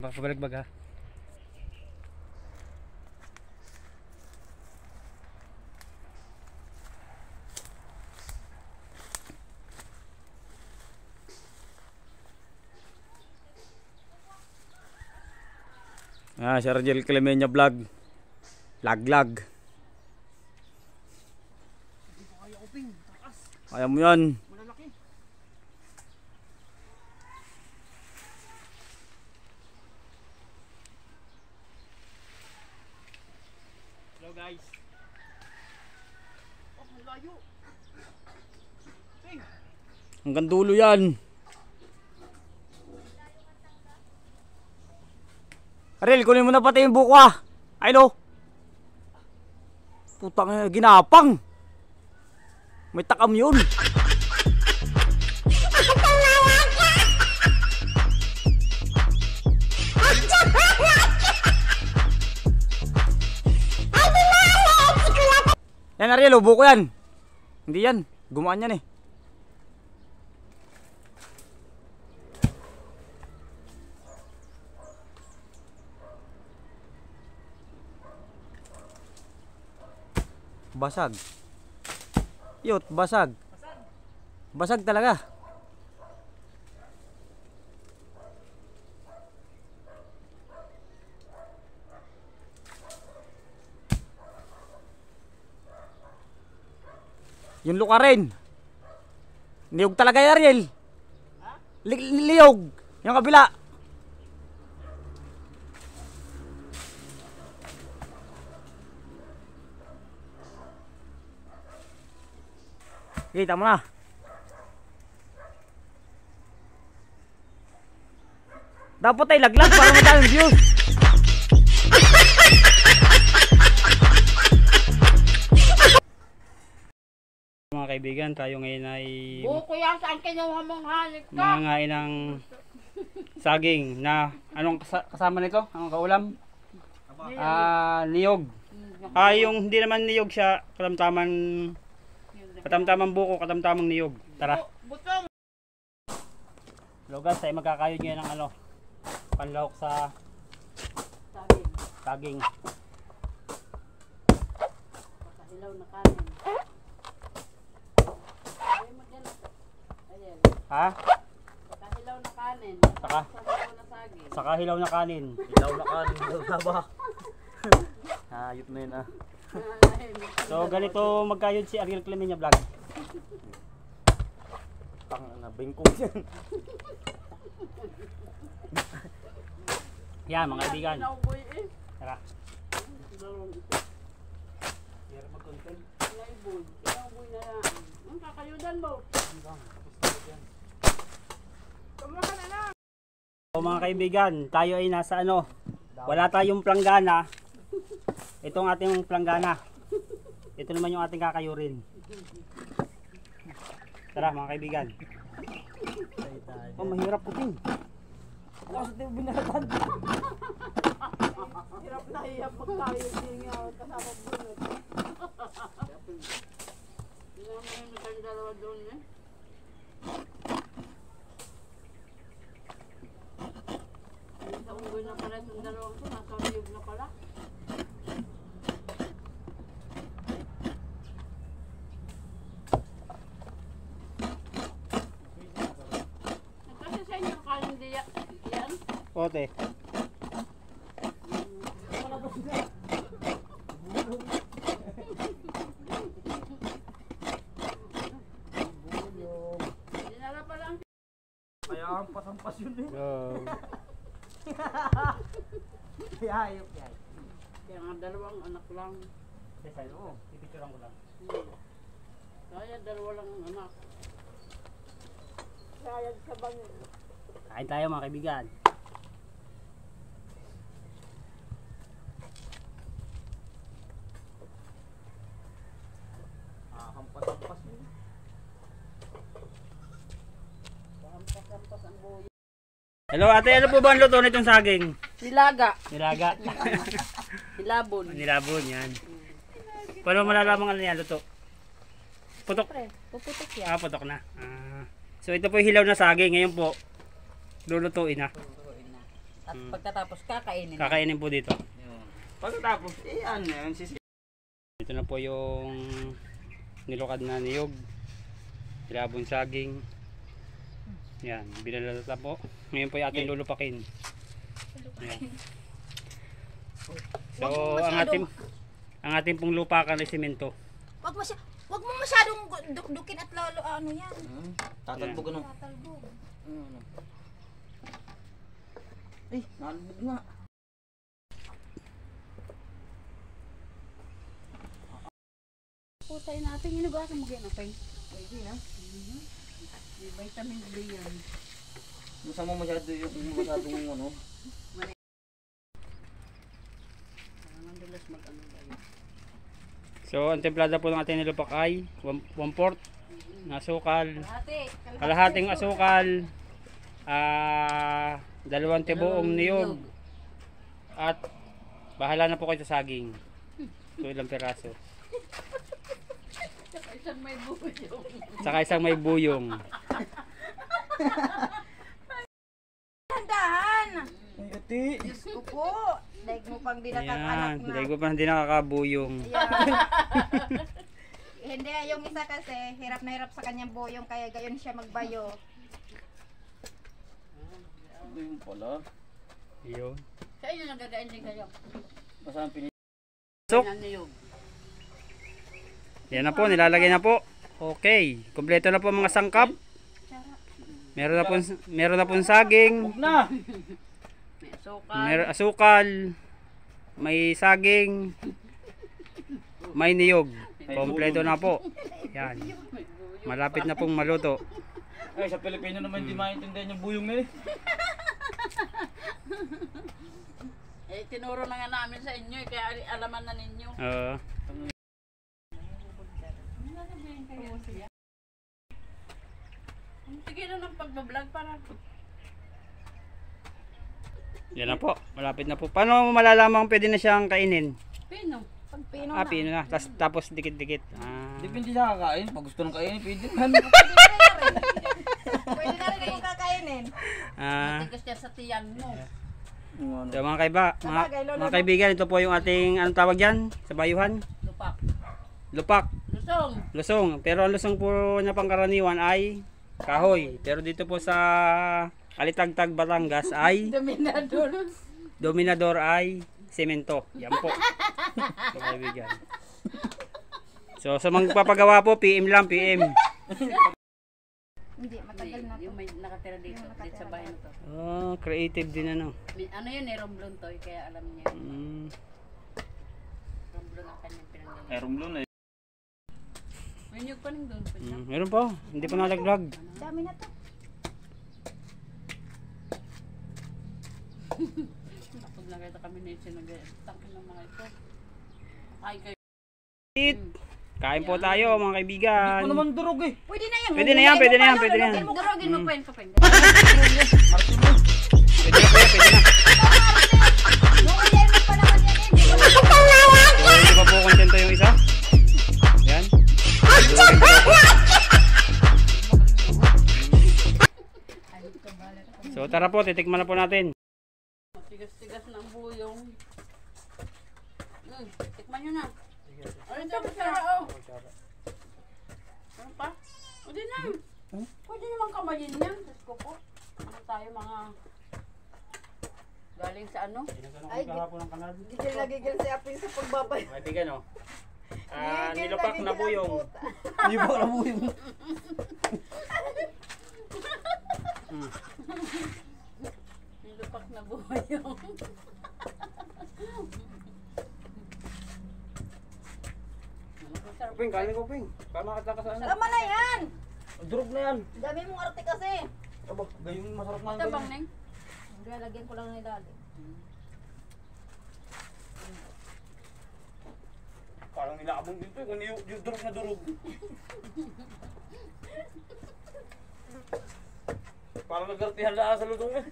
Pabalik-bag ha. Si Argel Clemenya vlog. Lag. Kaya mo yan. Hello guys. Oh, malayo. Hanggang dulo yan. Ariel, kunin mo na pati yung buko ah. Ay no. Putang ginapang. May takam yun. Yan Ariel, oh, buko yan. Hindi yan, gumaan yan eh. Basag. Yot, basag. Basag talaga. Yung luka rin. Niyog talaga yan, Ariel. Liyog. Yung kabila. Kita mo na. Dapat ay laglag para madaming views. Mga kaibigan, tayo ngayon ay Buko yan, saan kinuha mong halik ka? mangangain ng saging na anong kasama nito? Anong kaulam? Niyog. Yung hindi naman niyog siya, katamtamang buko, katamtamang niyog. Tara. Butong. Hello guys, tayo magkakayod ngayon ng panlahok sa saging. Pakahilaw na kanin. Ha? Pakahilaw na kanin. Saka? Pakahilaw na saging. Saka hilaw na kanin. Hilaw na kanin. Ba? Hayop na yun ah. So ganito magkayod si Ariel Clemenya vlog. Tang na bengkong yan. Yan mga kaibigan. Nauboy eh. Tara. Hirap mag-content. Nauboy. Nauboy na lang. Ang kakayudan mo. Kumuha na lang. So mga kaibigan, tayo ay nasa wala tayong planggana. Itong ating planggana. Ito naman yung ating kakayurin. Tara mga kaibigan. Oh, mahirap puting. Kasi tayo binaratan. Hirap na hiyap pag tayo singa kasama bunod. Hindi naman may kayong dalawa doon eh. Sa unggoy na pala itong dalawang ito, nasa liyog na pala. Kasi sa inyo kanin diya yan? Ote. Dinala pa lang. Kaya ang pasampas yun eh. Kaya hayop yan. Kaya nga dalawang anak lang. Sa'yo, pipicturean ko lang. Kaya dalawa lang ang anak. Sayad sa bangin. Kain tayo mga kaibigan. Hampas-hampas yun. Hampas-hampas ang buhay. Hello ate, ano po ba ang luto nitong saging? Nilaga. Nilaga. Hilabon. Nilabon yan. Paano malalaman ano yan luto? Putok. Puputok yan. Putok na. So ito po yung hilaw na saging. Ngayon po, lulutuin na. At pagkatapos kakainin. Kakainin po dito. Yun. Pagkatapos, ano yan, Ito na po yung nilukad na niyog. Ilabong saging. Yan, binalata po. Ngayon po yung ating lulupakin. Yan. So, ang ating pong lupakan ay simento. Wag mo masyadong dukdukin at lalo ano yan. Tatalbog ano. Tatalbog. Ay, nalbog nga. Putay natin, hinugasan mo yan, apay. Pwede na. May vitamin D yan. Masama masyado yung masyadong ano. Mandulas mag-ano ba yun? So, ang templada po ng ating nilupak ay 1/4 na asukal. Kalahating asukal. 2 tibuong niyog. At bahala na po kayo sa saging. So, ilang peraso. Isang may buyong. Saka isang may buyong. Handahan! Ay, ati. Diyos ko po. Daig mo pang Ayan, dinakakanak na. hindi ko pa hindi nakakabuyong. Hindi, yung isa kasi, hirap na hirap sa kanyang boyong, kaya gayon siya magbayo. Ito yung pala. Yun. Sa inyo nagagain din kayo. Masama pinili. So, Ano yun? yan na po, nilalagay na po. Okay, kompleto na po mga sangkap. Meron na pong saging, Huwag na! May asukal. meron asukal, may saging, may niyog. Kompleto na po. Yan. Malapit na pong maluto. Ay, sa Pilipino naman hindi maintindihan yung buyong na eh. Eh, tinuro na nga namin sa inyo, kaya alaman na ninyo. Sige na ng pagbablog para. Yan na po, malapit na po. Paano mo malalaman kung pwede na siyang kainin? Pino. Pag pino Ah, na. pino na. Tapos dikit-dikit. Depende sa kakain. Pag gusto nang kainin, pwede man. Pwede na rin kung kakainin. Matigas yan sa tiyan mo. So mga kaibigan, ito po yung ating, anong tawag yan? Sa bayuhan? Lupak. Lupak. Lusong. Lusong. Pero ang lusong po na pangkaraniwan ay kahoy. Pero dito po sa Alitagtag, Batangas ay Dominador. dominador ay semento. Yan po. Mga kaibigan. So sa magpapagawa po, PM lang, PM. Hindi, matagal na to. Yung may nakatira dito, dito sa bahay na to. Oh, creative din ano. Ano yun eh, Romblon to, kaya alam niya. Romblon ang kanyang pinanggaling. Meron doon eh. May nyug pa rin doon. Meron po. Hindi pa nalaglag. Dami na to. Kapag nakita kami na yung sinag-tangkin ng mga ito. Ay kayo. Kain po tayo mga kaibigan. Hindi ko naman durog eh. Pwede na yan. Pwede na yan, pwede na yan, pwede na yan. Durogin mo pa yun kapag. Pwede na po yan, pwede na. Nung pa naman yan eh. So, hindi pa po kontento yung isa. Yan. So tara po, titikman na po natin. Tigas-tigas ng buyong. Tikman nyo na. Ano ito? Masara oh. Ano pa? Pwede na. Pwede naman kamayin yan. Diyos ko po. Ano tayo mga galing sa ano? Ay, gigil na gigil si Apin sa pagbabay. Mga kaibigan o. Nilupak na buyong. Hindi ba na buyong? Nilupak na buyong. Ping, kanin ko Ping. Para makataka sa ano. Tama na yan. Durog na yan. Dami mong arte kasi. Aba, gayon masarap nga. Ito bang neng? Hindi, lagyan ko lang ng idali. Parang nilakabong dito eh. Kung yung durog na durog. Parang nagartihan lang sa lutong eh.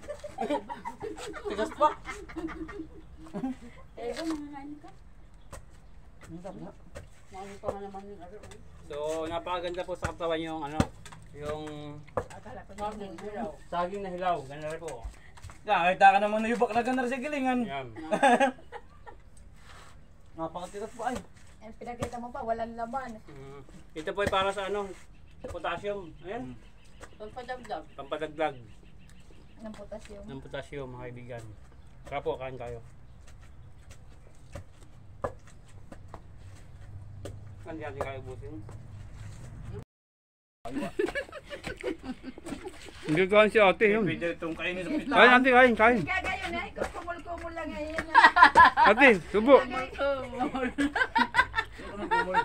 Tigas pa. Eh, ito, mangangain ka. Ang sarap na. Makikita ka naman yung ano. So napakaganda po sa katawan yung ano, yung Saging hilaw. saging na hilaw. Ganda rin po. Kakita ka naman na yubak na ganar sa gilingan. Yan. Napakatigas pa ay. Eh, pinakita mo pa, walang laman. Ito po ay para sa ano, potassium. Ayan. Pagpadagdag. Pampadagdag Ng potassium. ng potassium mga kaibigan. Tara po, kain kayo. Hindi natin kayo ubusin. Hindi kain si ate yun. Pwede itong kainin sa pita. Kain ate, kain. Gagayon na, ikaw kumul-kumul lang ngayon. Ate, subo. Kumul.